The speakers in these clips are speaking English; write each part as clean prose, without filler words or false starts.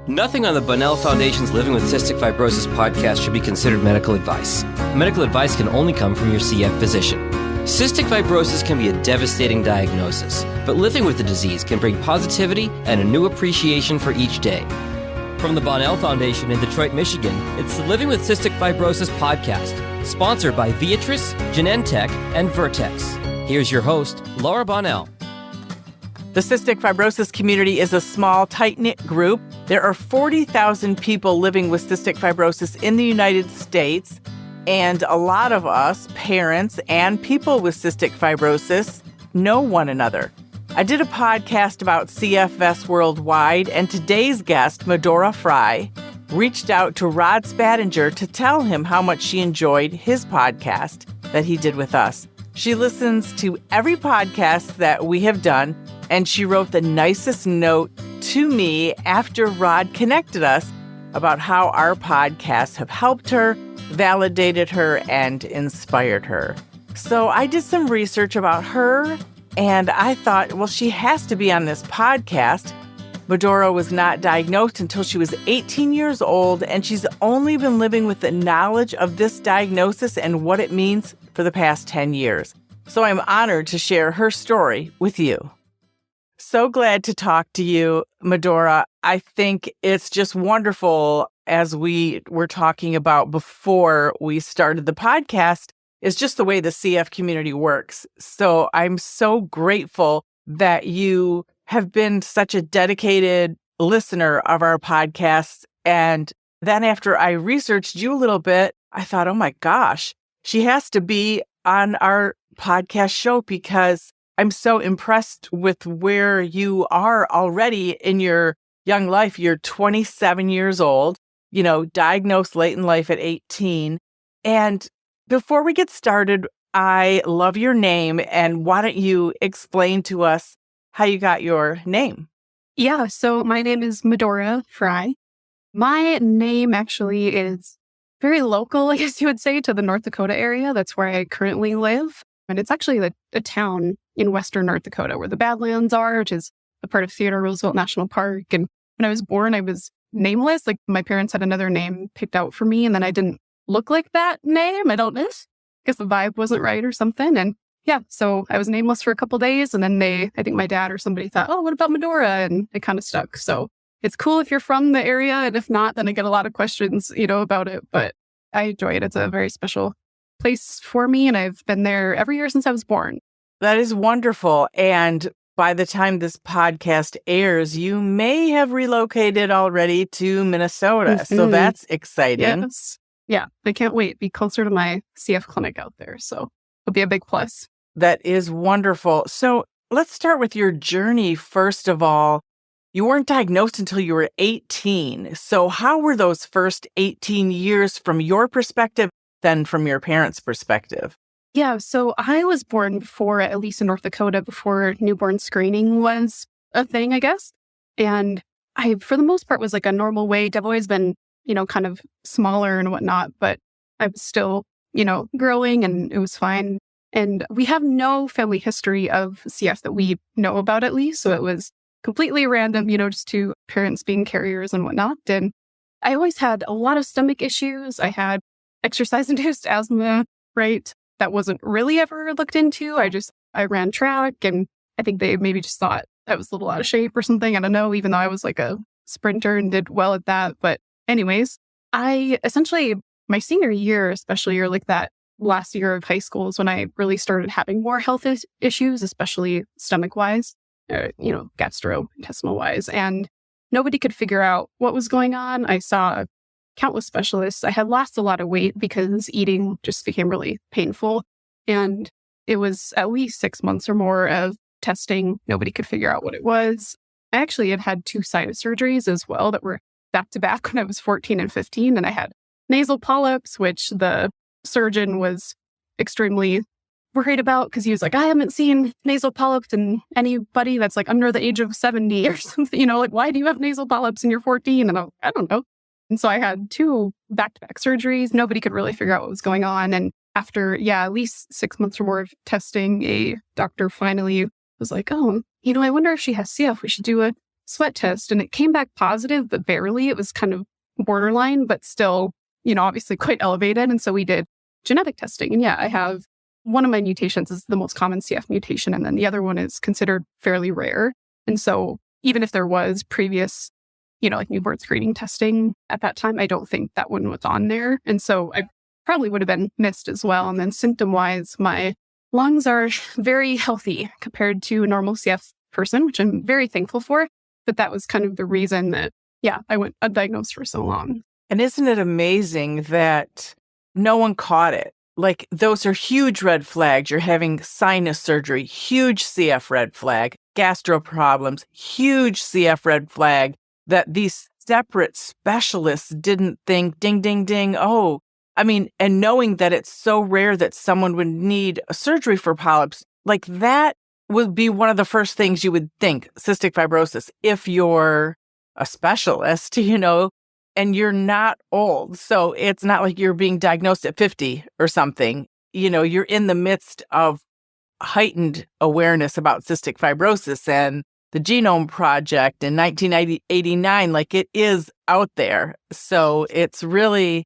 Nothing on the Bunnell Foundation's Living with Cystic Fibrosis podcast should be considered medical advice. Medical advice can only come from your CF physician. Cystic fibrosis can be a devastating diagnosis, but living with the disease can bring positivity and a new appreciation for each day. From the Bunnell Foundation in Detroit, Michigan, it's the Living with Cystic Fibrosis podcast, sponsored by Viatris, Genentech, and Vertex. Here's your host, Laura Bunnell. The cystic fibrosis community is a small, tight-knit group. There are 40,000 people living with cystic fibrosis in the United States, and a lot of us, parents and people with cystic fibrosis, know one another. I did a podcast about CFS worldwide, and today's guest, Medora Frei, reached out to Rod Spadenger to tell him how much she enjoyed his podcast that he did with us. She listens to every podcast that we have done, and she wrote the nicest note to me after Rod connected us about how our podcasts have helped her, validated her, and inspired her. So I did some research about her, and I thought, well, she has to be on this podcast. Medora was not diagnosed until she was 18 years old, and she's only been living with the knowledge of this diagnosis and what it means for the past 10 years. So I'm honored to share her story with you. So glad to talk to you, Medora. I think it's just wonderful, as we were talking about before we started the podcast, is just the way the CF community works. So I'm so grateful that you have been such a dedicated listener of our podcasts. And then after I researched you a little bit, I thought, oh my gosh, she has to be on our podcast show because I'm so impressed with where you are already in your young life. You're 27 years old, diagnosed late in life at 18. And before we get started, I love your name. And why don't you explain to us how you got your name? Yeah, so my name is Medora Frei. My name actually is very local, I guess you would say, to the North Dakota area. That's where I currently live. And it's actually a town in western North Dakota where the Badlands are, which is a part of Theodore Roosevelt National Park. And when I was born, I was nameless. Like, my parents had another name picked out for me, and then I didn't look like that name. I don't know. I guess the vibe wasn't right or something. And yeah, so I was nameless for a couple days, and then I think my dad or somebody thought, oh, what about Medora? And it kind of stuck. So it's cool if you're from the area, and if not, then I get a lot of questions, about it. But I enjoy it. It's a very special place for me, and I've been there every year since I was born. That is wonderful. And by the time this podcast airs, you may have relocated already to Minnesota. Mm-hmm. So that's exciting. Yes. Yeah, I can't wait. Be closer to my CF clinic out there. So it'll be a big plus. That is wonderful. So let's start with your journey. First of all, you weren't diagnosed until you were 18. So how were those first 18 years from your perspective, then from your parents' perspective? Yeah, so I was born before, at least in North Dakota, before newborn screening was a thing, I guess. And I, for the most part, was like a normal weight. I've always been, kind of smaller and whatnot, but I was still, growing, and it was fine. And we have no family history of CF that we know about, at least. So it was completely random, just two parents being carriers and whatnot. And I always had a lot of stomach issues. I had exercise-induced asthma, right? That wasn't really ever looked into. I ran track, and I think they maybe just thought I was a little out of shape or something. I don't know, even though I was like a sprinter and did well at that. But anyways, I essentially, my senior year, especially, or like that last year of high school, is when I really started having more health issues, especially stomach-wise, gastrointestinal-wise. And nobody could figure out what was going on. I saw countless specialists. I had lost a lot of weight because eating just became really painful. And it was at least 6 months or more of testing. Nobody could figure out what it was. I actually had 2 sinus surgeries as well that were back to back when I was 14 and 15. And I had nasal polyps, which the surgeon was extremely worried about because he was like, I haven't seen nasal polyps in anybody that's like under the age of 70 or something, like, why do you have nasal polyps and you're 14? And I don't know. And so I had 2 back-to-back surgeries. Nobody could really figure out what was going on. And after, at least 6 months or more of testing, a doctor finally was like, oh, I wonder if she has CF. We should do a sweat test and it came back positive, but barely. It was kind of borderline, but still, obviously quite elevated. And so we did genetic testing. And yeah, I have one of my mutations is the most common CF mutation. And then the other one is considered fairly rare. And so even if there was previous, like newborn screening testing at that time, I don't think that one was on there. And so I probably would have been missed as well. And then symptom-wise, my lungs are very healthy compared to a normal CF person, which I'm very thankful for. But that was kind of the reason that, I went undiagnosed for so long. And isn't it amazing that no one caught it? Like, those are huge red flags. You're having sinus surgery, huge CF red flag, gastro problems, huge CF red flag, that these separate specialists didn't think, ding, ding, ding, oh, and knowing that it's so rare that someone would need a surgery for polyps, like that would be one of the first things you would think, cystic fibrosis, if you're a specialist, and you're not old. So it's not like you're being diagnosed at 50 or something. You're in the midst of heightened awareness about cystic fibrosis and the Genome Project in 1989, like it is out there. So it's really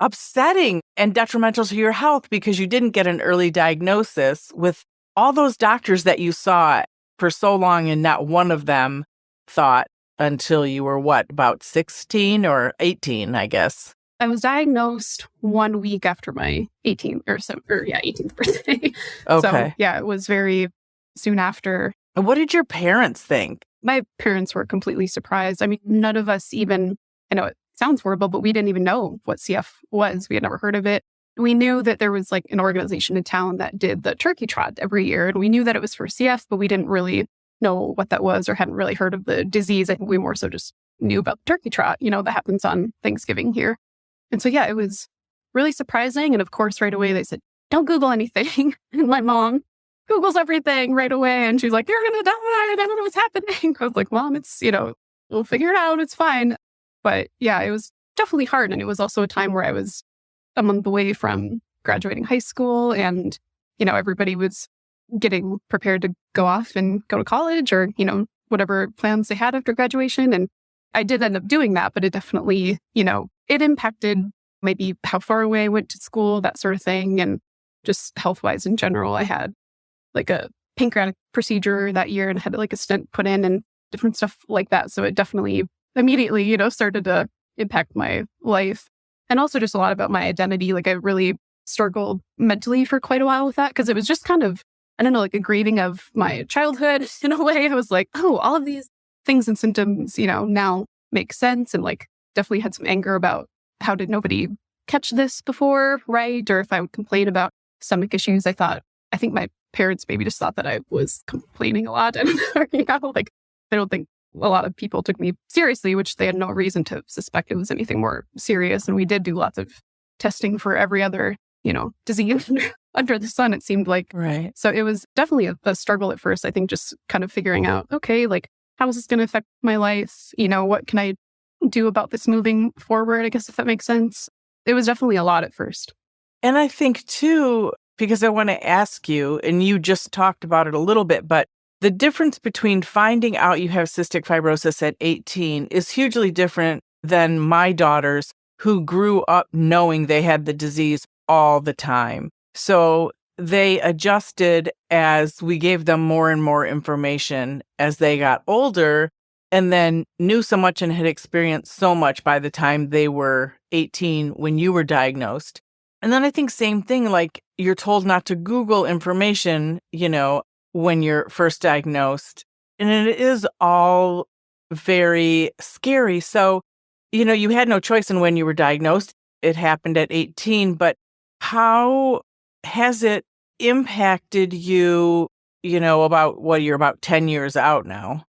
upsetting and detrimental to your health because you didn't get an early diagnosis with all those doctors that you saw for so long, and not one of them thought until you were about 16 or 18, I guess. I was diagnosed 1 week after my 18th birthday. Okay. So it was very soon after. What did your parents think? My parents were completely surprised. None of us even, I know it sounds horrible, but we didn't even know what CF was. We had never heard of it. We knew that there was like an organization in town that did the turkey trot every year. And we knew that it was for CF, but we didn't really know what that was or hadn't really heard of the disease. I think we more so just knew about the turkey trot, that happens on Thanksgiving here. And so, it was really surprising. And of course, right away, they said, don't Google anything. And my mom Googles everything right away. And she's like, you're going to die. I don't know what's happening. I was like, Mom, it's, we'll figure it out. It's fine. But it was definitely hard. And it was also a time where I was a month away from graduating high school. And, everybody was getting prepared to go off and go to college or, whatever plans they had after graduation. And I did end up doing that, but it definitely, it impacted maybe how far away I went to school, that sort of thing. And just health-wise in general, I had like a pancreatic procedure that year and had like a stent put in and different stuff like that. So it definitely immediately, started to impact my life. And also just a lot about my identity. Like I really struggled mentally for quite a while with that because it was just kind of, I don't know, like a grieving of my childhood in a way. I was like, oh, all of these things and symptoms, now make sense. And like definitely had some anger about how did nobody catch this before, right? Or if I would complain about stomach issues, I think my parents maybe just thought that I was complaining a lot. And like I don't think a lot of people took me seriously, which they had no reason to suspect it was anything more serious. And we did do lots of testing for every other, disease under the sun, it seemed like. Right. So it was definitely a struggle at first, I think, just kind of figuring out, okay, like, how is this going to affect my life? What can I do about this moving forward? I guess if that makes sense. It was definitely a lot at first. And I think too, because I want to ask you, and you just talked about it a little bit, but the difference between finding out you have cystic fibrosis at 18 is hugely different than my daughters who grew up knowing they had the disease all the time. So they adjusted as we gave them more and more information as they got older, and then knew so much and had experienced so much by the time they were 18 when you were diagnosed. And then I think same thing, like you're told not to Google information, when you're first diagnosed. And it is all very scary. So, you had no choice in when you were diagnosed. It happened at 18, but how has it impacted you, about what you're about 10 years out now?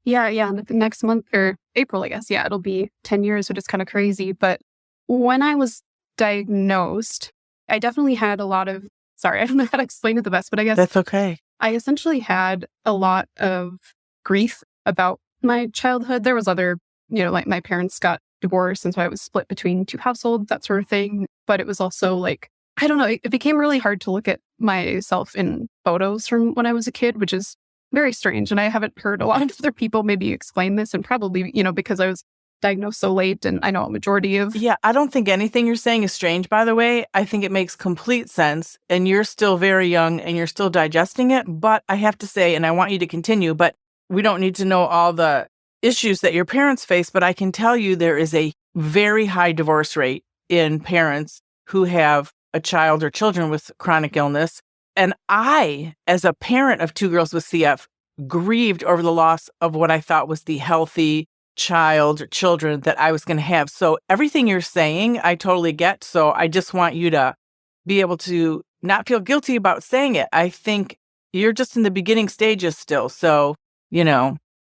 Yeah. The next month or April, I guess. Yeah, it'll be 10 years, which is kind of crazy. But when I was diagnosed, I definitely had a lot of, sorry, I don't know how to explain it the best, but I guess that's okay. I essentially had a lot of grief about my childhood. There was other, like my parents got divorced, and so I was split between two households, that sort of thing. But it was also like, I don't know, it became really hard to look at myself in photos from when I was a kid, which is very strange. And I haven't heard a lot of other people maybe explain this, and probably, because I was diagnosed so late, and I know a majority of... Yeah, I don't think anything you're saying is strange, by the way. I think it makes complete sense, and you're still very young and you're still digesting it. But I have to say, and I want you to continue, but we don't need to know all the issues that your parents face, but I can tell you there is a very high divorce rate in parents who have a child or children with chronic illness. And I, as a parent of two girls with CF, grieved over the loss of what I thought was the healthy child or children that I was going to have. So everything you're saying, I totally get. So I just want you to be able to not feel guilty about saying it. I think you're just in the beginning stages still. So,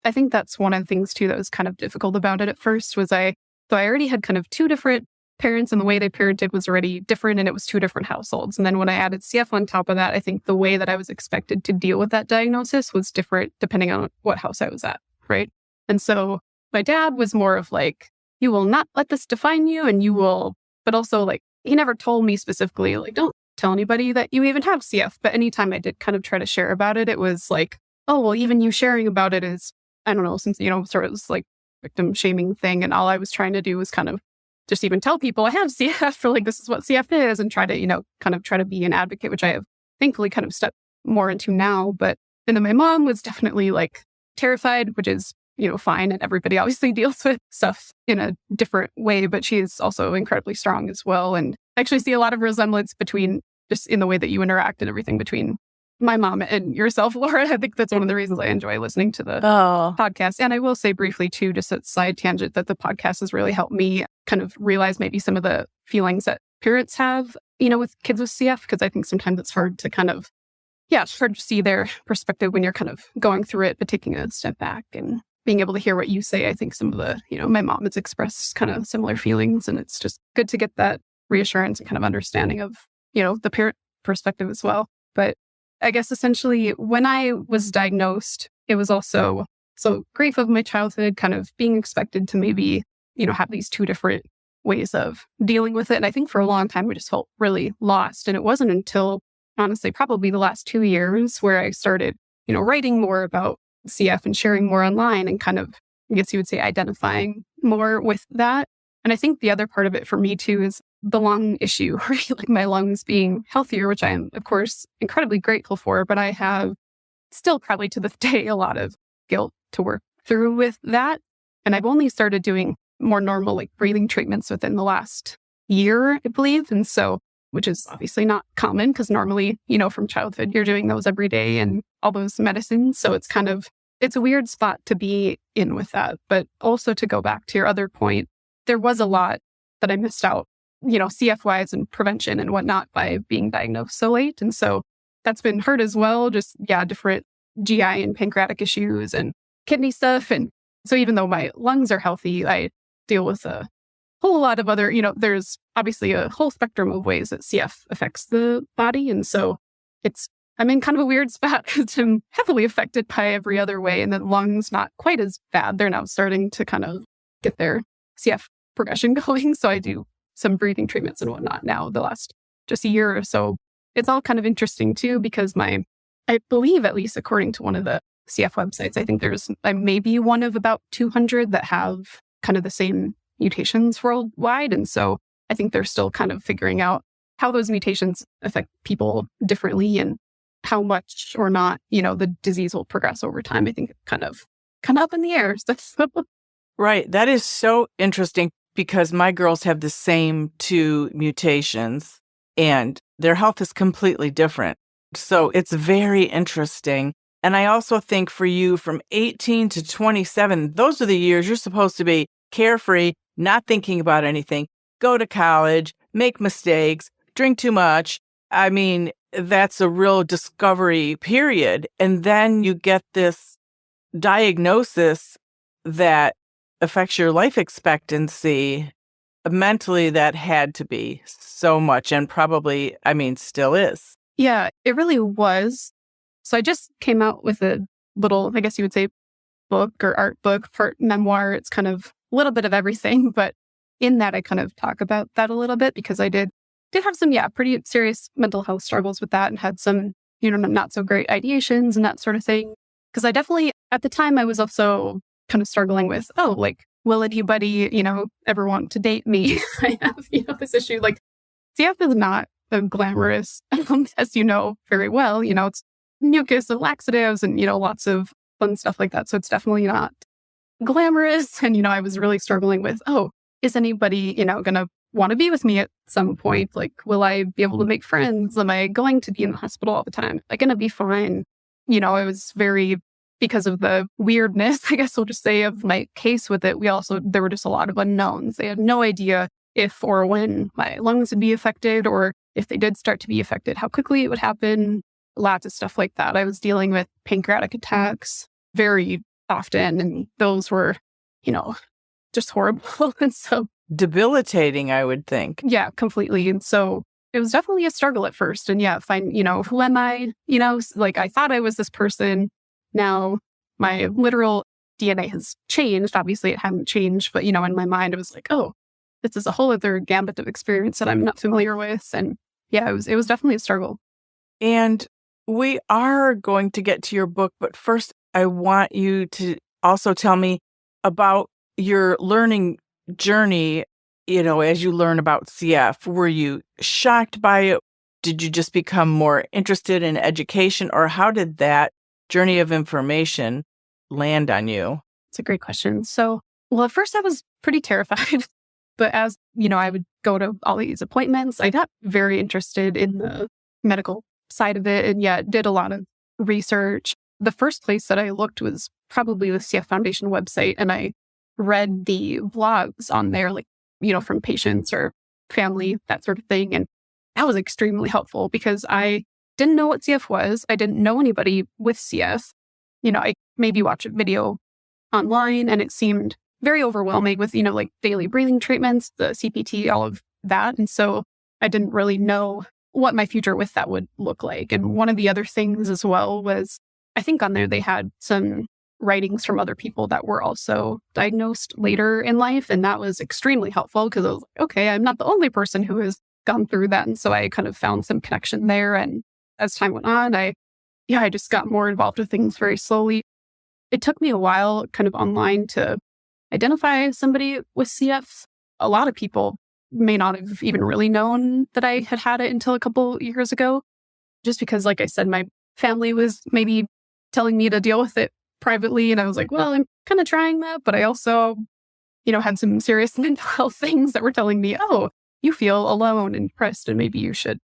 I think that's one of the things too that was kind of difficult about it at first was I already had kind of two different parents, and the way they parented was already different, and it was two different households. And then when I added CF on top of that, I think the way that I was expected to deal with that diagnosis was different depending on what house I was at, right? And so my dad was more of like, you will not let this define you, and you will, but also like, he never told me specifically, like, don't tell anybody that you even have CF. But anytime I did kind of try to share about it, it was like, oh, well, even you sharing about it is, I don't know, since, sort of this like victim shaming thing. And all I was trying to do was kind of just even tell people I have CF, for like, this is what CF is, and try to, kind of try to be an advocate, which I have thankfully kind of stepped more into now. But, and then my mom was definitely like terrified, which is, fine. And everybody obviously deals with stuff in a different way, but she is also incredibly strong as well. And I actually see a lot of resemblance between just in the way that you interact and everything between my mom and yourself, Laura. I think that's one of the reasons I enjoy listening to the podcast. And I will say briefly too, just a side tangent, that the podcast has really helped me kind of realize maybe some of the feelings that parents have, with kids with CF, because I think sometimes it's hard to kind of, it's hard to see their perspective when you're kind of going through it, but taking a step back and being able to hear what you say. I think some of the, my mom has expressed kind of similar feelings, and it's just good to get that reassurance and kind of understanding of, the parent perspective as well. But I guess essentially when I was diagnosed, it was also grief of my childhood, kind of being expected to maybe, have these two different ways of dealing with it. And I think for a long time, we just felt really lost. And it wasn't until, honestly, probably the last 2 years where I started, writing more about CF and sharing more online and kind of, I guess you would say, identifying more with that. And I think the other part of it for me too is the lung issue, right? Like my lungs being healthier, which I am, of course, incredibly grateful for, but I have still probably to this day a lot of guilt to work through with that. And I've only started doing more normal like breathing treatments within the last year, I believe. And so, which is obviously not common because normally, from childhood, you're doing those every day and all those medicines. So it's kind of, it's a weird spot to be in with that. But also to go back to your other point, there was a lot that I missed out, CF-wise and prevention and whatnot by being diagnosed so late. And so that's been hard as well. Just, different GI and pancreatic issues and kidney stuff. And so even though my lungs are healthy, I deal with a whole lot of other, there's obviously a whole spectrum of ways that CF affects the body. And so I'm in kind of a weird spot because I'm heavily affected by every other way. And the lungs, not quite as bad. They're now starting to kind of get their CF progression going. So I do some breathing treatments and whatnot now the last just a year or so. It's all kind of interesting too, because I believe, at least according to one of the CF websites, I think I may be one of about 200 that have kind of the same mutations worldwide. And so I think they're still kind of figuring out how those mutations affect people differently and how much or not, the disease will progress over time. I think it's kind of up in the air. Right. That is so interesting because my girls have the same two mutations and their health is completely different. So it's very interesting. And I also think for you from 18 to 27, those are the years you're supposed to be carefree, not thinking about anything, go to college, make mistakes, drink too much. I mean, that's a real discovery period. And then you get this diagnosis that affects your life expectancy. Mentally, that had to be so much and probably, still is. Yeah, it really was. So I just came out with a little, I guess you would say, book or art book, part memoir. It's kind of a little bit of everything, but in that I kind of talk about that a little bit because I did have some, pretty serious mental health struggles with that and had some, not so great ideations and that sort of thing. Because I definitely, at the time, I was also kind of struggling with, oh, like, will anybody, ever want to date me? I have, this issue. Like, CF is not a glamorous, as you know very well, it's mucus and laxatives and, lots of fun stuff like that. So it's definitely not glamorous. And, I was really struggling with, oh, is anybody, going to want to be with me at some point? Like, will I be able to make friends? Am I going to be in the hospital all the time? Am I going to be fine? I was very, because of the weirdness, I guess we'll just say, of my case with it, there were just a lot of unknowns. They had no idea if or when my lungs would be affected, or if they did start to be affected, how quickly it would happen. Lots of stuff like that. I was dealing with pancreatic attacks very often, and those were, just horrible. And so debilitating, I would think. Yeah, completely. And so it was definitely a struggle at first. And find, who am I? Like I thought I was this person. Now my literal DNA has changed. Obviously it hadn't changed, but in my mind, it was like, oh, this is a whole other gambit of experience that I'm not familiar with. And yeah, it was definitely a struggle. And we are going to get to your book, but first I want you to also tell me about your learning journey. As you learn about CF, were you shocked by it? Did you just become more interested in education, or how did that journey of information land on you? It's a great question. So, well, at first I was pretty terrified, but as, I would go to all these appointments, I got very interested in the medical side of it, and did a lot of research. The first place that I looked was probably the CF Foundation website, and I read the blogs on there, like, from patients or family, that sort of thing. And that was extremely helpful because I didn't know what CF was. I didn't know anybody with CF. I maybe watch a video online and it seemed very overwhelming with, like daily breathing treatments, the CPT, all of that. And so I didn't really know what my future with that would look like. And one of the other things as well was, I think on there they had some writings from other people that were also diagnosed later in life. And that was extremely helpful because I was like, okay, I'm not the only person who has gone through that. And so I kind of found some connection there. And as time went on, I just got more involved with things very slowly. It took me a while kind of online to identify somebody with CF. A lot of people may not have even really known that I had it until a couple years ago, just because, like I said, my family was maybe telling me to deal with it privately. And I was like, well, I'm kind of trying that. But I also, had some serious mental health things that were telling me, oh, you feel alone and depressed, and maybe you should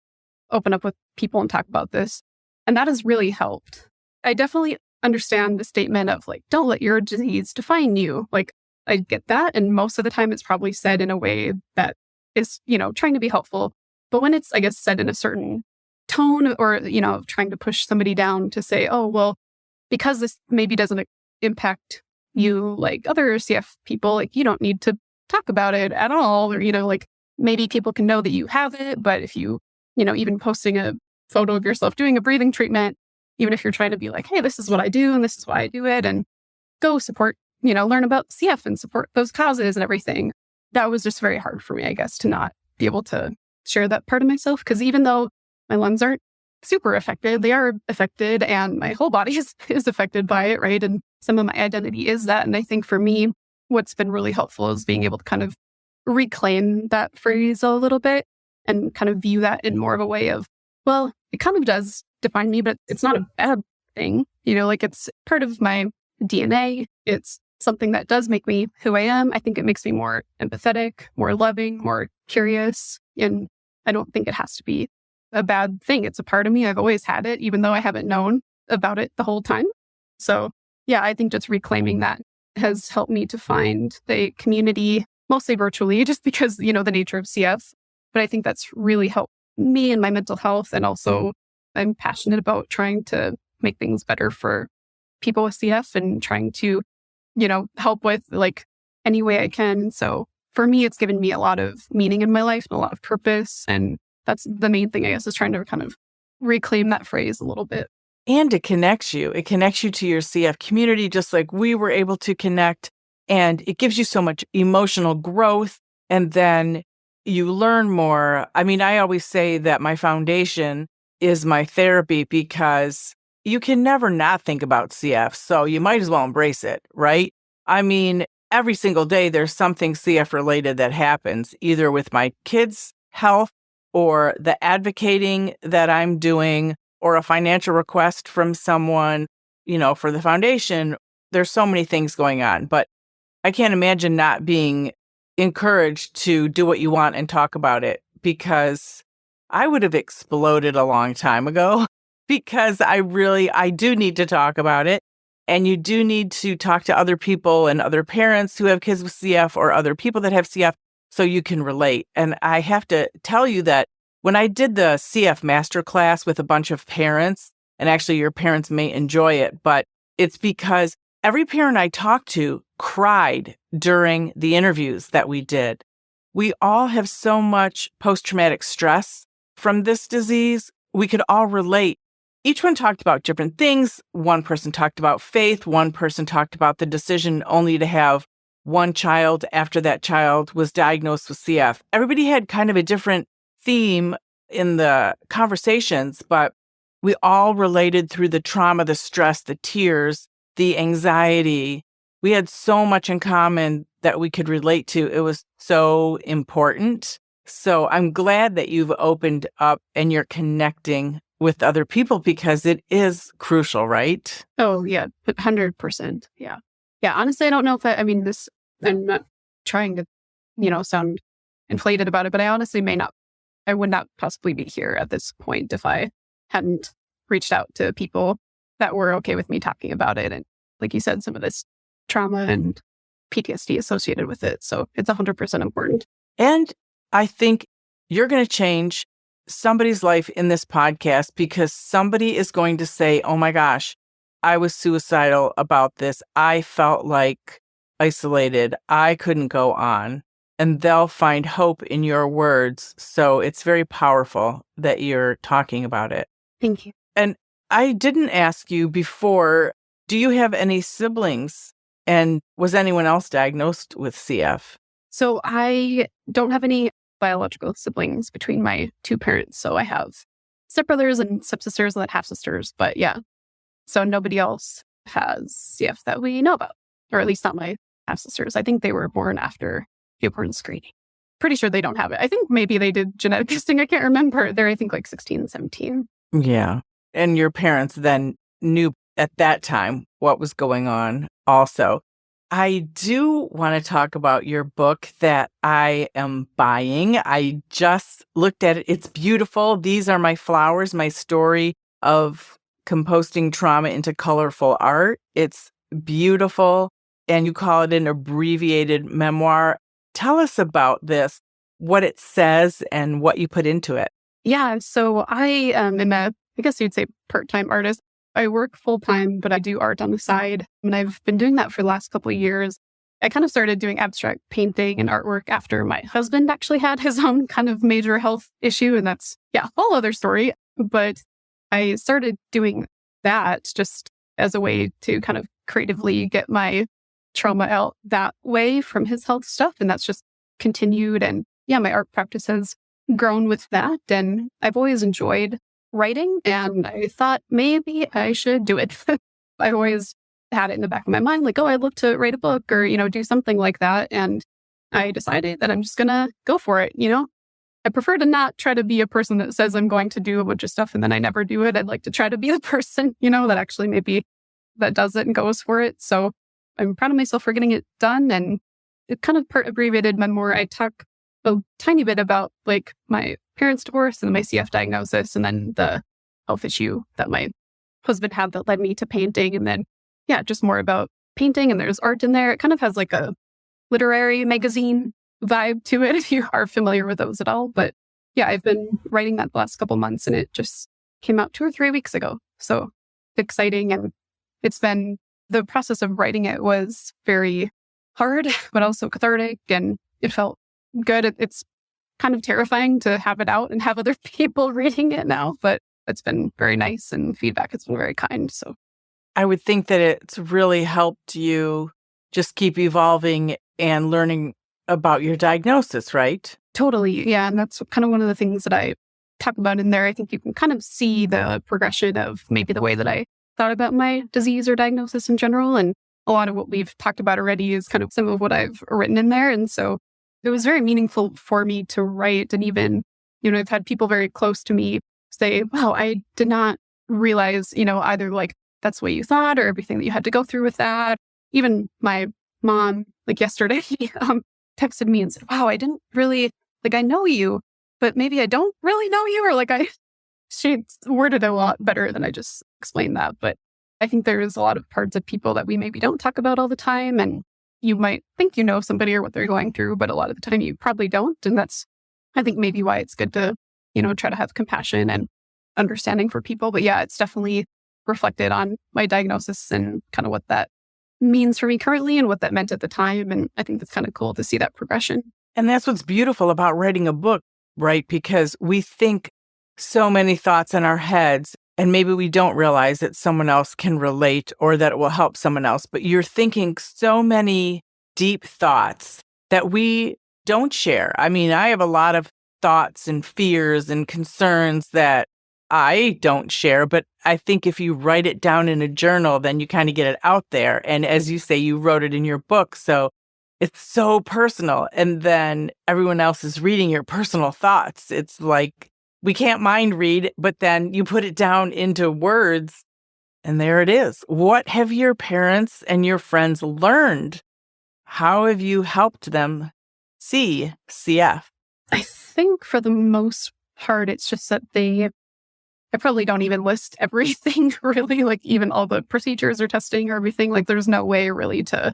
open up with people and talk about this. And that has really helped. I definitely understand the statement of like, don't let your disease define you. Like, I get that. And most of the time it's probably said in a way that is, trying to be helpful. But when it's, I guess, said in a certain tone or, trying to push somebody down to say, oh, well, because this maybe doesn't impact you like other CF people, like you don't need to talk about it at all. Or, like maybe people can know that you have it. But if you, even posting a photo of yourself doing a breathing treatment, even if you're trying to be like, hey, this is what I do and this is why I do it, and go support, learn about CF and support those causes and everything. That was just very hard for me, I guess, to not be able to share that part of myself. Because even though my lungs aren't super affected, they are affected, and my whole body is affected by it, right? And some of my identity is that. And I think for me, what's been really helpful is being able to kind of reclaim that phrase a little bit and kind of view that in more of a way of, well, it kind of does define me, but it's not a bad thing. Like it's part of my DNA. It's something that does make me who I am. I think it makes me more empathetic, more loving, more curious. And I don't think it has to be a bad thing. It's a part of me. I've always had it, even though I haven't known about it the whole time. So yeah, I think just reclaiming that has helped me to find the community, mostly virtually, just because, the nature of CF. But I think that's really helped me and my mental health. And also I'm passionate about trying to make things better for people with CF and trying to, help with like any way I can. So for me, it's given me a lot of meaning in my life and a lot of purpose. And that's the main thing, I guess, is trying to kind of reclaim that phrase a little bit. And it connects you. It connects you to your CF community, just like we were able to connect. And it gives you so much emotional growth. And then you learn more. I mean, I always say that my foundation is my therapy because you can never not think about CF, so you might as well embrace it, right? I mean, every single day there's something CF related that happens, either with my kids' health or the advocating that I'm doing or a financial request from someone, for the foundation. There's so many things going on, but I can't imagine not being encouraged to do what you want and talk about it, because I would have exploded a long time ago because I do need to talk about it. And you do need to talk to other people and other parents who have kids with CF or other people that have CF so you can relate. And I have to tell you that when I did the CF masterclass with a bunch of parents, and actually your parents may enjoy it, but it's because every parent I talked to cried during the interviews that we did. We all have so much post-traumatic stress from this disease. We could all relate. Each one talked about different things. One person talked about faith. One person talked about the decision only to have one child after that child was diagnosed with CF. Everybody had kind of a different theme in the conversations, but we all related through the trauma, the stress, the tears, the anxiety. We had so much in common that we could relate to. It was so important. So I'm glad that you've opened up and you're connecting with other people, because it is crucial, right? Oh, yeah, 100%. Yeah. Yeah, honestly, I don't know if I'm not trying to, sound inflated about it, but I would not possibly be here at this point if I hadn't reached out to people that were okay with me talking about it. And like you said, some of this trauma and PTSD associated with it. So it's 100% important. And I think you're going to change somebody's life in this podcast, because somebody is going to say, oh my gosh, I was suicidal about this. I felt like isolated. I couldn't go on. And they'll find hope in your words. So it's very powerful that you're talking about it. Thank you. And I didn't ask you before, do you have any siblings? And was anyone else diagnosed with CF? So I don't have any biological siblings between my two parents. So I have stepbrothers and stepsisters and then half sisters. But yeah, so nobody else has CF that we know about, or at least not my half sisters. I think they were born after newborn screening. Pretty sure they don't have it. I think maybe they did genetic testing. I can't remember. They're, I think, like 16, 17. Yeah. And your parents then knew at that time what was going on also. I do want to talk about your book that I am buying. I just looked at it. It's beautiful. These Are My Flowers, my story of composting trauma into colorful art. It's beautiful. And you call it an abbreviated memoir. Tell us about this, what it says and what you put into it. Yeah. So I am I guess you'd say part-time artist. I work full-time, but I do art on the side. And I've been doing that for the last couple of years. I kind of started doing abstract painting and artwork after my husband actually had his own kind of major health issue. And that's, a whole other story. But I started doing that just as a way to kind of creatively get my trauma out that way from his health stuff. And that's just continued. And my art practice has grown with that. And I've always enjoyed writing, and I thought maybe I should do it. I always had it in the back of my mind, like, I'd love to write a book or, do something like that. And I decided that I'm just going to go for it. I prefer to not try to be a person that says I'm going to do a bunch of stuff and then I never do it. I'd like to try to be the person, that actually maybe that does it and goes for it. So I'm proud of myself for getting it done. And it kind of part abbreviated memoir. I talk a tiny bit about like my parents' divorce and my CF diagnosis, and then the health issue that my husband had that led me to painting. And then, just more about painting, and there's art in there. It kind of has like a literary magazine vibe to it, if you are familiar with those at all. But I've been writing that the last couple months, and it just came out 2 or 3 weeks ago. So exciting. And the process of writing it was very hard, but also cathartic, and it felt good. It's kind of terrifying to have it out and have other people reading it now, but it's been very nice, and feedback has been very kind. So I would think that it's really helped you just keep evolving and learning about your diagnosis, right? Totally. Yeah. And that's kind of one of the things that I talk about in there. I think you can kind of see the progression of maybe the way that I thought about my disease or diagnosis in general. And a lot of what we've talked about already is kind of some of what I've written in there. And so it was very meaningful for me to write. And even, I've had people very close to me say, wow, I did not realize, either like that's what you thought or everything that you had to go through with that. Even my mom, like yesterday, texted me and said, wow, I didn't really, I know you, but maybe I don't really know you. Or she worded it a lot better than I just explained that. But I think there's a lot of parts of people that we maybe don't talk about all the time. And you might think you know somebody or what they're going through, but a lot of the time you probably don't. And that's, I think, maybe why it's good to, try to have compassion and understanding for people. But yeah, it's definitely reflected on my diagnosis and kind of what that means for me currently and what that meant at the time. And I think that's kind of cool to see that progression. And that's what's beautiful about writing a book, right? Because we think so many thoughts in our heads, and maybe we don't realize that someone else can relate or that it will help someone else. But you're thinking so many deep thoughts that we don't share. I mean, I have a lot of thoughts and fears and concerns that I don't share, but I think if you write it down in a journal, then you kind of get it out there. And as you say, you wrote it in your book. So it's so personal. And then everyone else is reading your personal thoughts. It's like, we can't mind read, but then you put it down into words and there it is. What have your parents and your friends learned? How have you helped them see CF? I think for the most part, it's just that I probably don't even list everything really, even all the procedures or testing or everything. There's no way really to,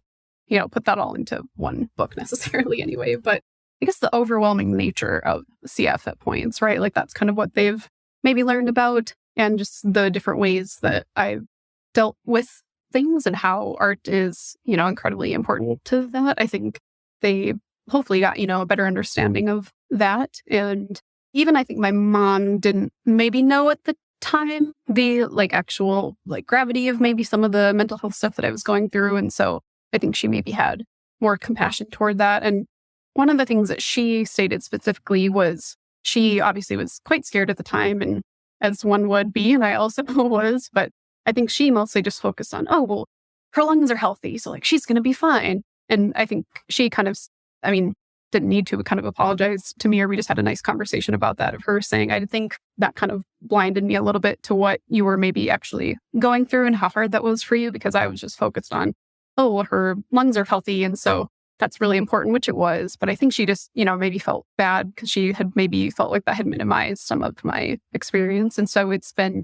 put that all into one book necessarily anyway. But I guess the overwhelming nature of CF at points, right? That's kind of what they've maybe learned about, and just the different ways that I've dealt with things and how art is, incredibly important to that. I think they hopefully got, a better understanding of that. And even I think my mom didn't maybe know at the time the actual gravity of maybe some of the mental health stuff that I was going through. And so I think she maybe had more compassion toward that. And one of the things that she stated specifically was she obviously was quite scared at the time, and as one would be, and I also was, but I think she mostly just focused on, oh, well, her lungs are healthy, so she's going to be fine. And I think she kind of, didn't need to kind of apologize to me, or we just had a nice conversation about that, of her saying, I think that kind of blinded me a little bit to what you were maybe actually going through and how hard that was for you, because I was just focused on, oh, well, her lungs are healthy, and so that's really important, which it was. But I think she just, maybe felt bad because she had maybe felt like that had minimized some of my experience. And so it's been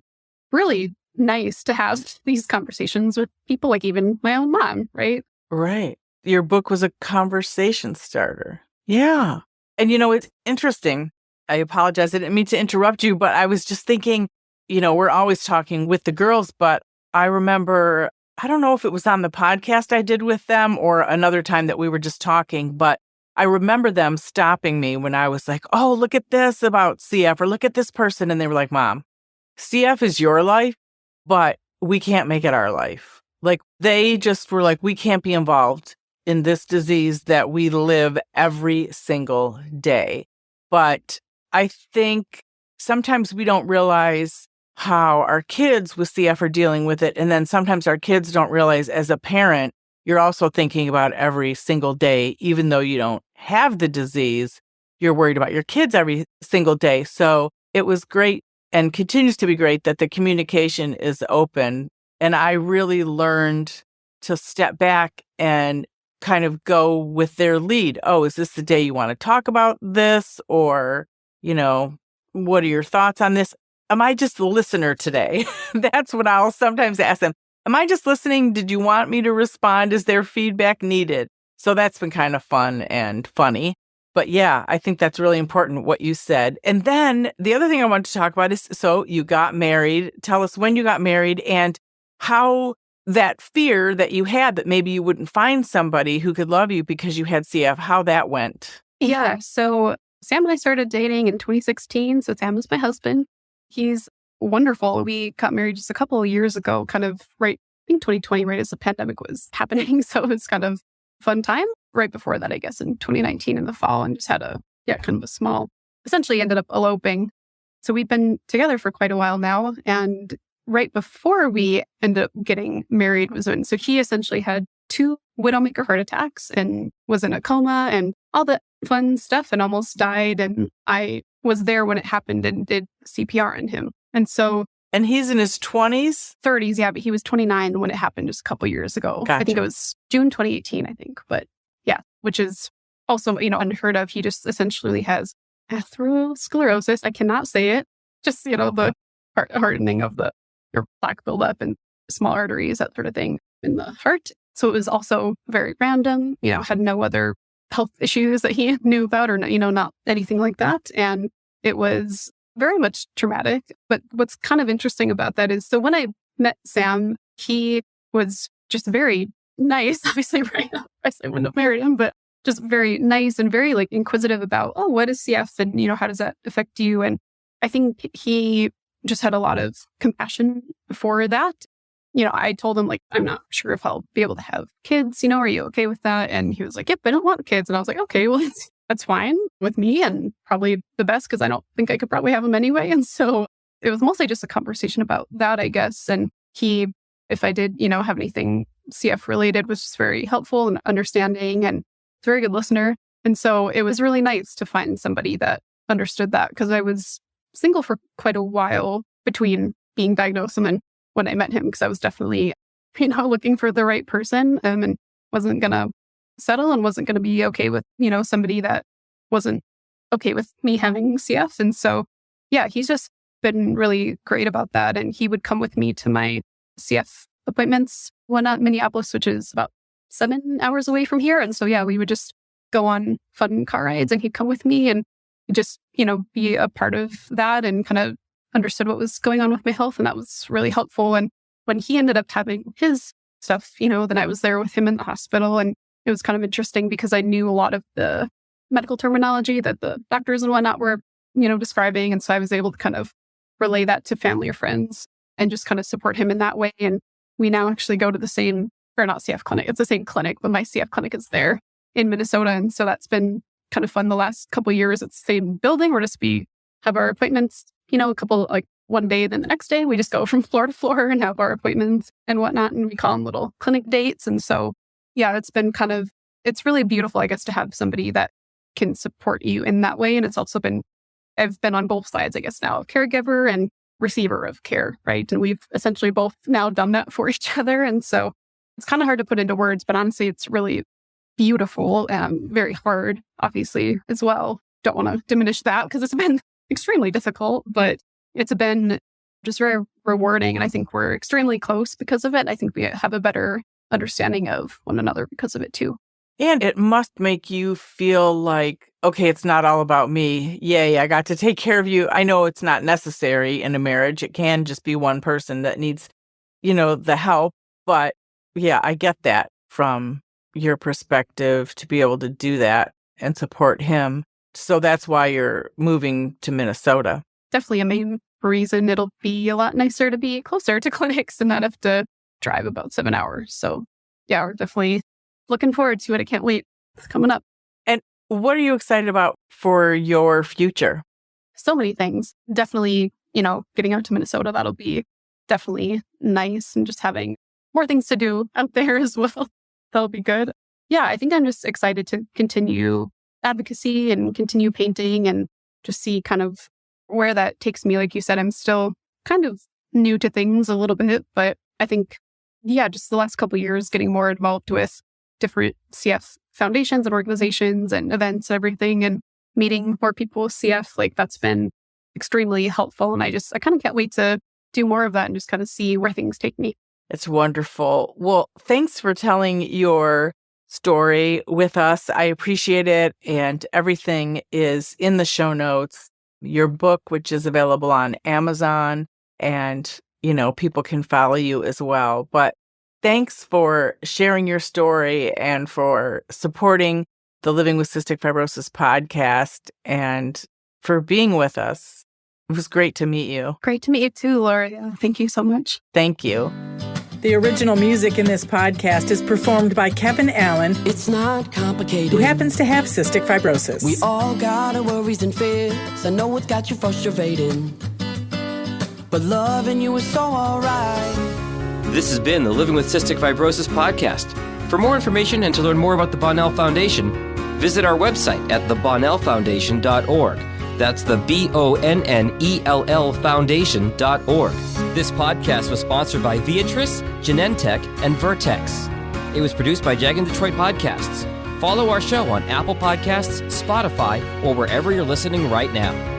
really nice to have these conversations with people, even my own mom, right? Right. Your book was a conversation starter. Yeah. And, it's interesting. I apologize. I didn't mean to interrupt you, but I was just thinking, we're always talking with the girls, but I remember, I don't know if it was on the podcast I did with them or another time that we were just talking, but I remember them stopping me when I was like, oh, look at this about CF, or look at this person. And they were like, Mom, CF is your life, but we can't make it our life. They just were like, we can't be involved in this disease that we live every single day. But I think sometimes we don't realize how our kids with CF are dealing with it. And then sometimes our kids don't realize, as a parent, you're also thinking about every single day, even though you don't have the disease, you're worried about your kids every single day. So it was great and continues to be great that the communication is open. And I really learned to step back and kind of go with their lead. Oh, is this the day you want to talk about this? Or, what are your thoughts on this? Am I just the listener today? That's what I'll sometimes ask them. Am I just listening? Did you want me to respond? Is there feedback needed? So that's been kind of fun and funny. But yeah, I think that's really important, what you said. And then the other thing I wanted to talk about is, so you got married. Tell us when you got married and how that fear that you had that maybe you wouldn't find somebody who could love you because you had CF, how that went. Yeah. So Sam and I started dating in 2016. So Sam is my husband. He's wonderful. We got married just a couple of years ago, kind of right, I think 2020, right as the pandemic was happening. So it was kind of a fun time. Right before that, I guess, in 2019 in the fall, and just had kind of a small, essentially ended up eloping. So we've been together for quite a while now. And right before we ended up getting married was when, so he essentially had 2 widowmaker heart attacks and was in a coma and all that fun stuff and almost died. And I was there when it happened and did CPR on him. And so. And he's in his 20s? 30s, yeah, but he was 29 when it happened just a couple years ago. Gotcha. I think it was June 2018, I think. But yeah, which is also, unheard of. He just essentially has atherosclerosis. I cannot say it. Just, the hardening of your plaque buildup and small arteries, that sort of thing in the heart. So it was also very random, had no other health issues that he knew about or, not anything like that. And it was very much traumatic. But what's kind of interesting about that is, so when I met Sam, he was just very nice. Obviously, right? I wouldn't have married him, but just very nice and very inquisitive about, oh, what is CF and, how does that affect you? And I think he just had a lot of compassion for that. I told him, I'm not sure if I'll be able to have kids, are you okay with that? And he was like, yep, I don't want kids. And I was like, okay, well, that's fine with me and probably the best because I don't think I could probably have them anyway. And so it was mostly just a conversation about that, I guess. And he, if I did, have anything CF related, was just very helpful and understanding and a very good listener. And so it was really nice to find somebody that understood that because I was single for quite a while between being diagnosed and then when I met him, because I was definitely, looking for the right person and wasn't going to settle and wasn't going to be okay with, somebody that wasn't okay with me having CF. And so, yeah, he's just been really great about that. And he would come with me to my CF appointments, one at Minneapolis, which is about 7 hours away from here. And so, yeah, we would just go on fun car rides and he'd come with me and just, be a part of that and kind of understood what was going on with my health. And that was really helpful. And when he ended up having his stuff, then I was there with him in the hospital. And it was kind of interesting because I knew a lot of the medical terminology that the doctors and whatnot were, describing. And so I was able to kind of relay that to family or friends and just kind of support him in that way. And we now actually go to the same, or not CF clinic, it's the same clinic, but my CF clinic is there in Minnesota. And so that's been kind of fun the last couple of years. It's the same building. We're just, we have our appointments, a couple, one day, then the next day, we just go from floor to floor and have our appointments and whatnot. And we call them little clinic dates. And so, yeah, it's been it's really beautiful, I guess, to have somebody that can support you in that way. And it's also I've been on both sides, I guess, now, caregiver and receiver of care, right? And we've essentially both now done that for each other. And so it's kind of hard to put into words, but honestly, it's really beautiful and very hard, obviously, as well. Don't want to diminish that because it's been extremely difficult, but it's been just very rewarding. And I think we're extremely close because of it. I think we have a better understanding of one another because of it too. And it must make you feel like, okay, it's not all about me. Yay, I got to take care of you. I know it's not necessary in a marriage. It can just be one person that needs, the help. But yeah, I get that from your perspective to be able to do that and support him. So that's why you're moving to Minnesota. Definitely a main reason. It'll be a lot nicer to be closer to clinics and not have to drive about 7 hours. So yeah, we're definitely looking forward to it. I can't wait. It's coming up. And what are you excited about for your future? So many things. Definitely, getting out to Minnesota, that'll be definitely nice and just having more things to do out there as well. That'll be good. Yeah, I think I'm just excited to continue advocacy and continue painting and just see kind of where that takes me. Like you said, I'm still kind of new to things a little bit, but I think, yeah, just the last couple of years getting more involved with different CF foundations and organizations and events and everything and meeting more people with CF, that's been extremely helpful. And I kind of can't wait to do more of that and just kind of see where things take me. It's wonderful. Well, thanks for telling your story with us. I appreciate it. And everything is in the show notes. Your book, which is available on Amazon, and, people can follow you as well. But thanks for sharing your story and for supporting the Living with Cystic Fibrosis podcast and for being with us. It was great to meet you. Great to meet you too, Laura. Yeah, thank you so much. Thank you. The original music in this podcast is performed by Kevin Allen. It's not complicated. Who happens to have cystic fibrosis. We all got our worries and fears. I know it's got you frustrated. but loving you is so alright. This has been the Living with Cystic Fibrosis podcast. For more information and to learn more about the Bonnell Foundation, visit our website at thebonnellfoundation.org. That's the BONNELL Foundation.org. This podcast was sponsored by Viatris, Genentech, and Vertex. It was produced by Jag and Detroit Podcasts. Follow our show on Apple Podcasts, Spotify, or wherever you're listening right now.